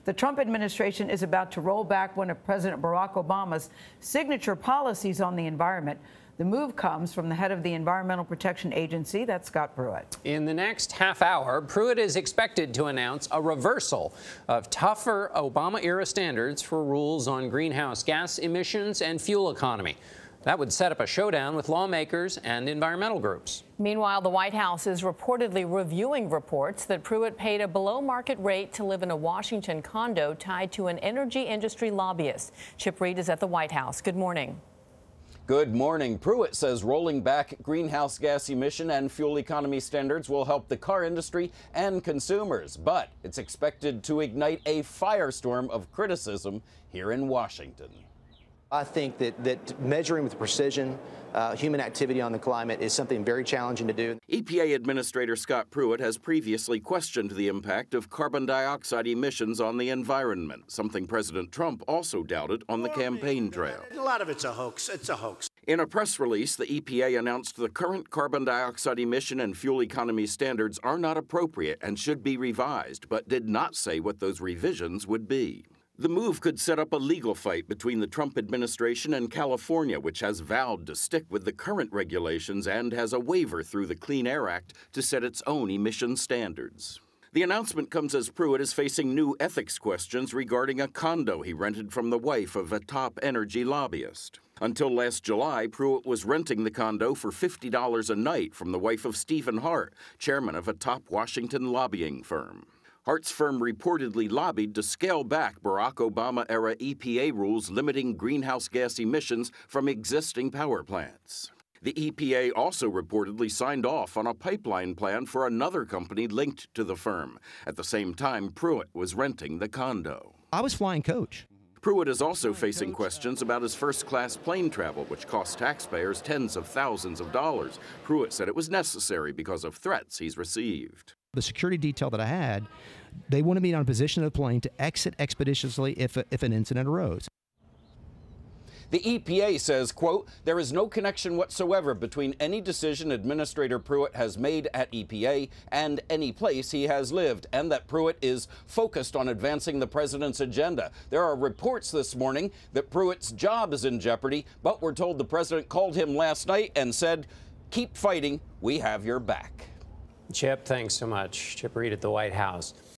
The Trump administration is about to roll back one of President Barack Obama's signature policies on the environment. The move comes from the head of the Environmental Protection Agency, that's Scott Pruitt. In the next half hour, Pruitt is expected to announce a reversal of tougher Obama-era standards for rules on greenhouse gas emissions and fuel economy. That would set up a showdown with lawmakers and environmental groups. Meanwhile, the White House is reportedly reviewing reports that Pruitt paid a below-market rate to live in a Washington condo tied to an energy industry lobbyist. Reid is at the White House. Good morning. Good morning. Pruitt says rolling back greenhouse gas emission and fuel economy standards will help the car industry and consumers, but it's expected to ignite a firestorm of criticism here in Washington. I think that measuring with precision human activity on the climate is something very challenging to do. EPA Administrator Scott Pruitt has previously questioned the impact of carbon dioxide emissions on the environment, something President Trump also doubted on the campaign trail. A lot of it's a hoax. It's a hoax. In a press release, the EPA announced the current carbon dioxide emission and fuel economy standards are not appropriate and should be revised, but did not say what those revisions would be. The move could set up a legal fight between the Trump administration and California, which has vowed to stick with the current regulations and has a waiver through the Clean Air Act to set its own emission standards. The announcement comes as Pruitt is facing new ethics questions regarding a condo he rented from the wife of a top energy lobbyist. Until last July, Pruitt was renting the condo for $50 a night from the wife of Stephen Hart, chairman of a top Washington lobbying firm. Hart's firm reportedly lobbied to scale back Barack Obama-era EPA rules limiting greenhouse gas emissions from existing power plants. The EPA also reportedly signed off on a pipeline plan for another company linked to the firm. At the same time, Pruitt was renting the condo. I was flying coach. Pruitt is also facing questions about his first-class plane travel, which cost taxpayers tens of thousands of dollars. Pruitt said it was necessary because of threats he's received. The security detail that I had, they wanted me on a position of the plane to exit expeditiously if an incident arose. The EPA says, quote, there is no connection whatsoever between any decision Administrator Pruitt has made at EPA and any place he has lived, and that Pruitt is focused on advancing the president's agenda. There are reports this morning that Pruitt's job is in jeopardy, but we're told the president called him last night and said, keep fighting, we have your back. Chip, thanks so much. Reid at the White House.